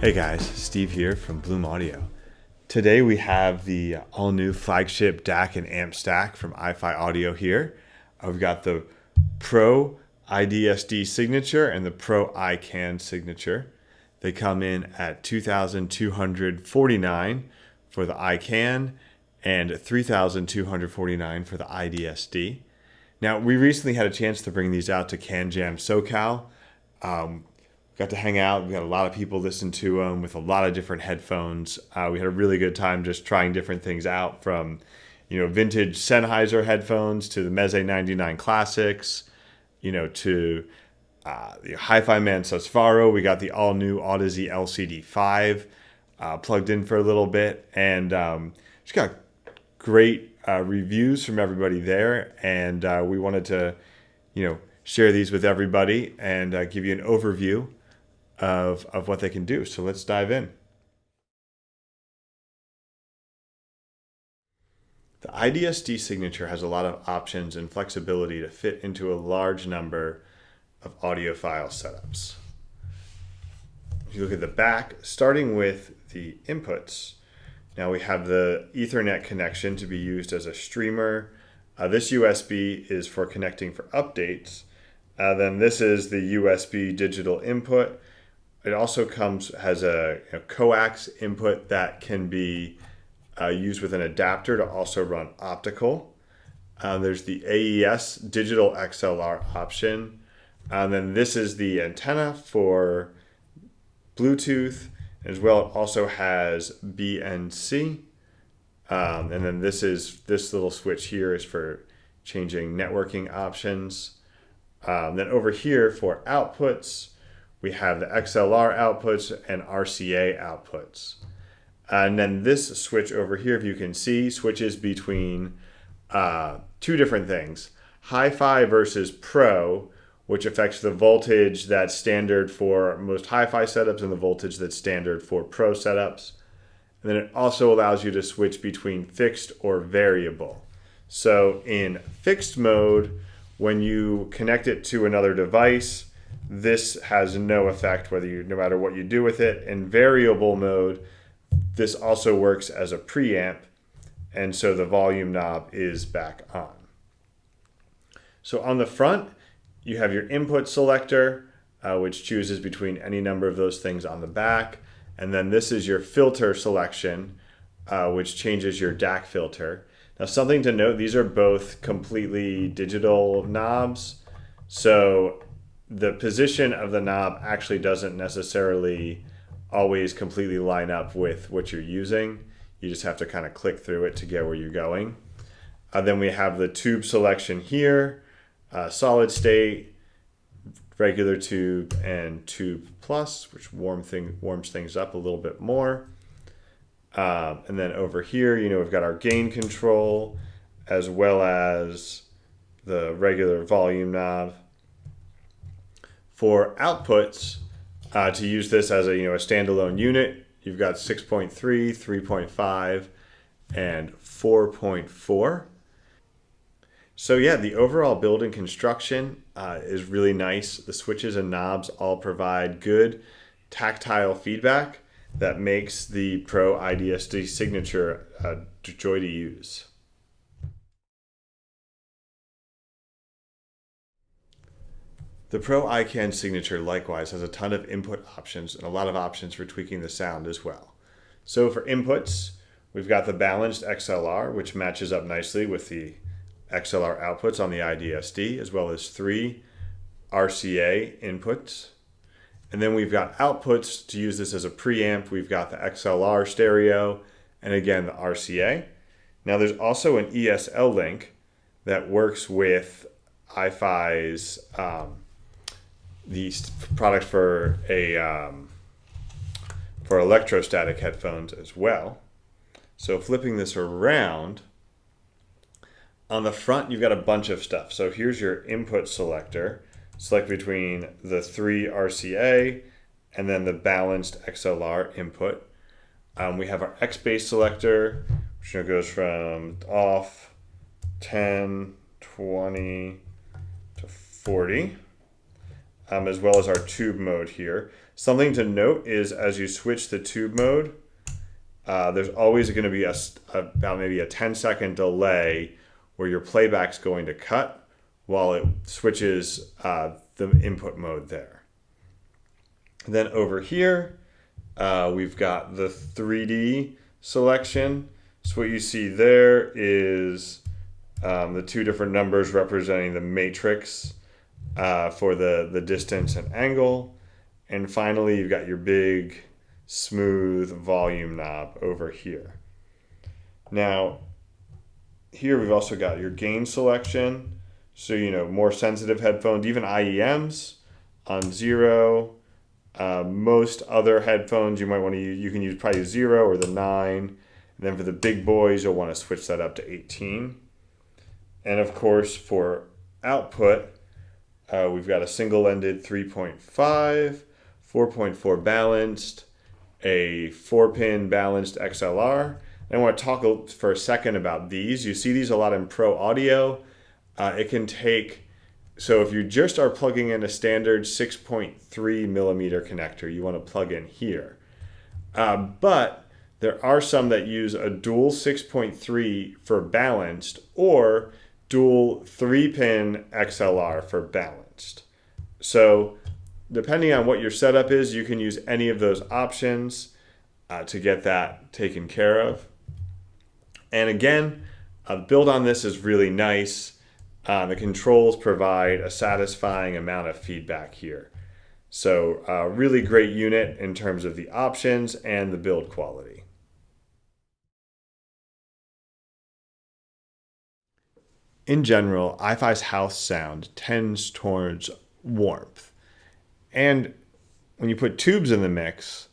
Hey guys, Steve here from Bloom Audio. Today we have the all-new flagship DAC and Amp stack from iFi Audio here. We've got the Pro iDSD signature and the Pro iCAN signature. They come in at $2,249 for the iCAN and $3,249 for the iDSD. Now, we recently had a chance to bring these out to Can Jam SoCal. Got to hang out. We had a lot of people listen to them with a lot of different headphones. We had a really good time just trying different things out, from vintage Sennheiser headphones to the Meze 99 Classics, to the Hi-Fi Man Susvaro. We got the all-new Audeze LCD5 plugged in for a little bit, and just got great reviews from everybody there, and we wanted to share these with everybody and give you an overview of what they can do. So let's dive in. The iDSD signature has a lot of options and flexibility to fit into a large number of audiophile setups. If you look at the back, starting with the inputs, now we have the Ethernet connection to be used as a streamer. This USB is for connecting for updates. Then this is the USB digital input. It also has a coax input that can be used with an adapter to also run optical. There's the AES digital XLR option. And then this is the antenna for Bluetooth. As well, it also has BNC. And then this little switch here is for changing networking options. Then over here for outputs, we have the XLR outputs and RCA outputs. And then this switch over here, if you can see, switches between two different things. Hi-Fi versus Pro, which affects the voltage that's standard for most Hi-Fi setups and the voltage that's standard for Pro setups. And then it also allows you to switch between fixed or variable. So in fixed mode, when you connect it to another device, this has no effect no matter what you do with it. In variable mode, this also works as a preamp, and so the volume knob is back on. So on the front, you have your input selector, which chooses between any number of those things on the back. And then this is your filter selection, which changes your DAC filter. Now, something to note, these are both completely digital knobs. So the position of the knob actually doesn't necessarily always completely line up with what you're using. You just have to kind of click through it to get where you're going. Then we have the tube selection here, solid state, regular tube, and tube plus, which warms things up a little bit more. And then over here, we've got our gain control as well as the regular volume knob. For outputs, to use this as a standalone unit, you've got 6.3, 3.5, and 4.4. So yeah, the overall build and construction is really nice. The switches and knobs all provide good tactile feedback that makes the Pro iDSD signature a joy to use. The Pro iCAN signature likewise has a ton of input options and a lot of options for tweaking the sound as well. So for inputs, we've got the balanced XLR, which matches up nicely with the XLR outputs on the iDSD, as well as 3 RCA inputs. And then we've got outputs to use this as a preamp. We've got the XLR stereo and again the RCA. Now there's also an ESL link that works with iFi's the product for Electrostatic Headphones as well. So flipping this around, on the front you've got a bunch of stuff. So here's your input selector. Select between the 3 RCA and then the balanced XLR input. We have our X-Bass selector, which goes from off 10, 20 to 40. As well as our tube mode here. Something to note is as you switch the tube mode, there's always going to be about maybe a 10-second delay where your playback's going to cut while it switches the input mode there. Then over here, we've got the 3D selection. So what you see there is the two different numbers representing the matrix for the distance and angle. And finally, you've got your big, smooth volume knob over here. Now, here we've also got your gain selection. So, more sensitive headphones, even IEMs on 0. Most other headphones you might want to use, you can use probably 0 or the 9. And then for the big boys, you'll want to switch that up to 18. And of course, for output, we've got a single-ended 3.5, 4.4 balanced, a 4-pin balanced XLR. And I want to talk for a second about these. You see these a lot in Pro Audio. It can take, so if you just are plugging in a standard 6.3 millimeter connector, you want to plug in here. But there are some that use a dual 6.3 for balanced or dual 3-pin XLR for balanced. So depending on what your setup is, you can use any of those options to get that taken care of. And again, the build on this is really nice. The controls provide a satisfying amount of feedback here. So really great unit in terms of the options and the build quality. In general, iFi's house sound tends towards warmth. And when you put tubes in the mix,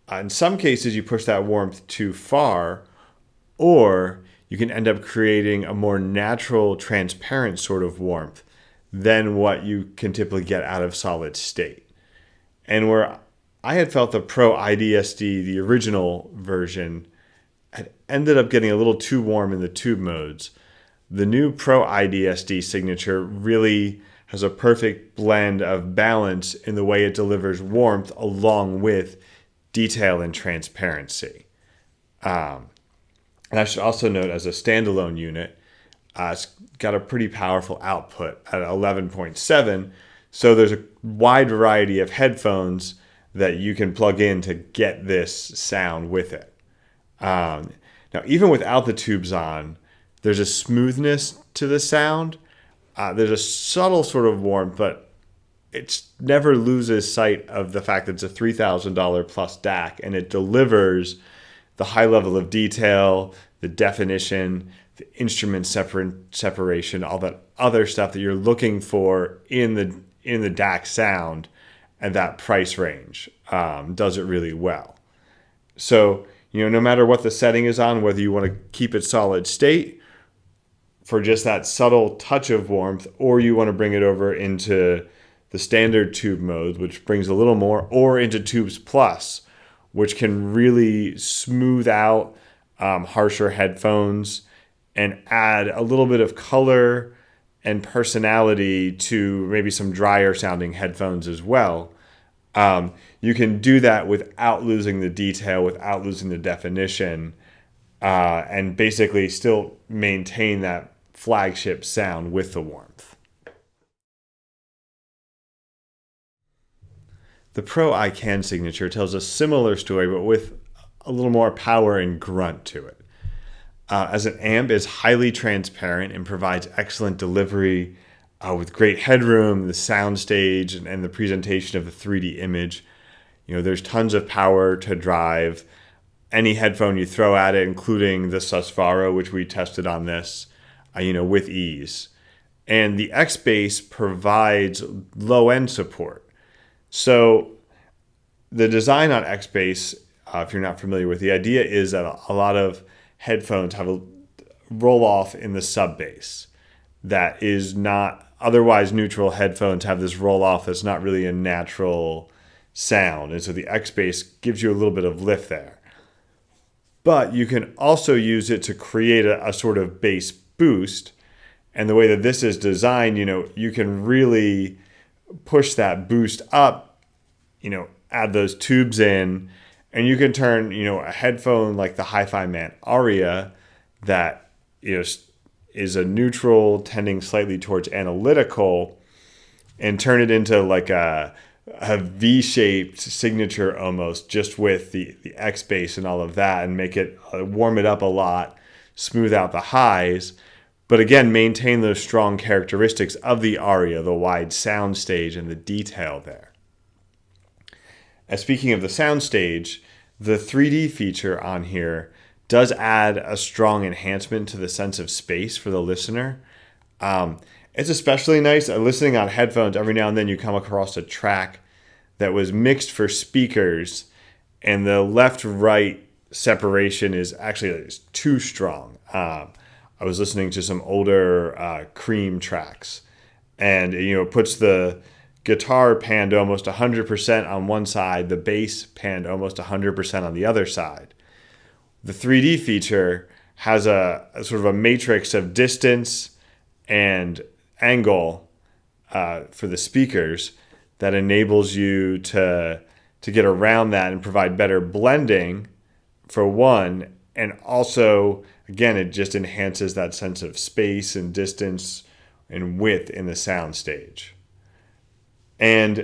in some cases you push that warmth too far, or you can end up creating a more natural, transparent sort of warmth than what you can typically get out of solid state. And where I had felt the Pro iDSD, the original version, had ended up getting a little too warm in the tube modes, the new Pro iDSD signature really has a perfect blend of balance in the way it delivers warmth along with detail and transparency. And I should also note, as a standalone unit, it's got a pretty powerful output at 11.7. So there's a wide variety of headphones that you can plug in to get this sound with it. Now, even without the tubes on, there's a smoothness to the sound. There's a subtle sort of warmth, but it never loses sight of the fact that it's a $3,000 plus DAC, and it delivers the high level of detail, the definition, the instrument separation, all that other stuff that you're looking for in the DAC sound at that price range. Does it really well. So, no matter what the setting is on, whether you want to keep it solid state for just that subtle touch of warmth, or you want to bring it over into the standard tube mode, which brings a little more, or into Tubes Plus, which can really smooth out harsher headphones and add a little bit of color and personality to maybe some drier sounding headphones as well. You can do that without losing the detail, without losing the definition, and basically still maintain that flagship sound with the warmth. The Pro iCAN signature tells a similar story, but with a little more power and grunt to it. As an amp, is highly transparent and provides excellent delivery with great headroom, the sound stage, and the presentation of the 3D image. There's tons of power to drive any headphone you throw at it, including the Susvaro, which we tested on this, with ease. And the X-Bass provides low-end support. So the design on X-Bass, if you're not familiar with, the idea is that a lot of headphones have a roll-off in the sub-bass that is not otherwise neutral. Headphones have this roll-off that's not really a natural sound. And so the X-Bass gives you a little bit of lift there. But you can also use it to create a sort of bass boost. And the way that this is designed, you can really push that boost up, add those tubes in, and you can turn, a headphone like the Hi-Fi Man Aria that, is a neutral tending slightly towards analytical, and turn it into like a V-shaped signature almost, just with the X bass and all of that, and make it warm it up a lot, smooth out the highs, but again maintain those strong characteristics of the Aria, the wide sound stage and the detail there. And speaking of the sound stage, the 3D feature on here does add a strong enhancement to the sense of space for the listener. It's especially nice listening on headphones. Every now and then you come across a track that was mixed for speakers, and the left-right separation is actually too strong. I was listening to some older Cream tracks, and it puts the guitar panned almost 100% on one side, the bass panned almost 100% on the other side. The 3D feature has a sort of a matrix of distance and angle for the speakers that enables you to get around that and provide better blending for one, and also, again, it just enhances that sense of space and distance and width in the sound stage. And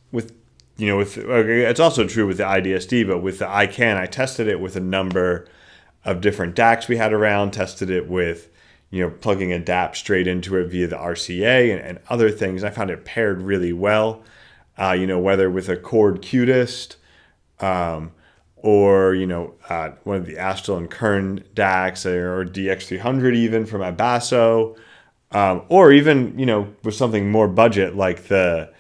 it's also true with the iDSD, but with the iCAN, I tested it with a number of different DACs we had around, tested it with, plugging a DAP straight into it via the RCA and other things. I found it paired really well, whether with a Chord Cutest, or, one of the Astral and Kern DACs, or DX300 even for my basso, or even, with something more budget like the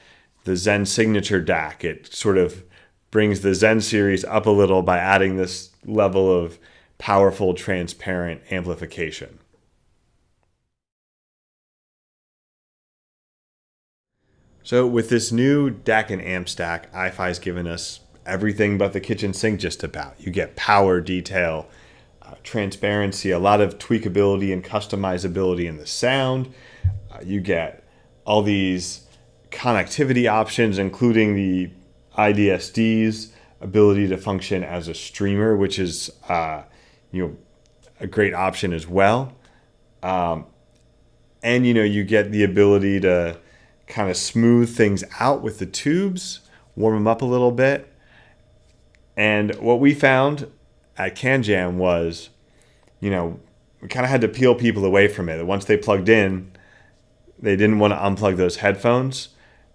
Zen Signature DAC. It sort of brings the Zen series up a little by adding this level of powerful, transparent amplification. So with this new DAC and Amp stack, iFi's given us everything but the kitchen sink just about. You get power, detail, transparency, a lot of tweakability and customizability in the sound. You get all these connectivity options, including the iDSD's ability to function as a streamer, which is a great option as well. And you get the ability to kind of smooth things out with the tubes, warm them up a little bit. And what we found at CanJam was, we kind of had to peel people away from it. Once they plugged in, they didn't want to unplug those headphones.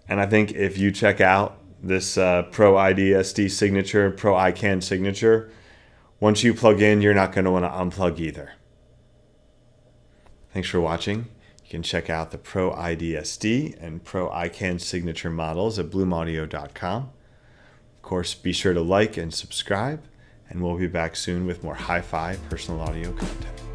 And I think if you check out this Pro iDSD signature, Pro iCAN signature, once you plug in, you're not going to want to unplug either. Thanks for watching. You can check out the Pro iDSD and Pro iCAN signature models at bloomaudio.com. Of course, be sure to like and subscribe, and we'll be back soon with more hi-fi personal audio content.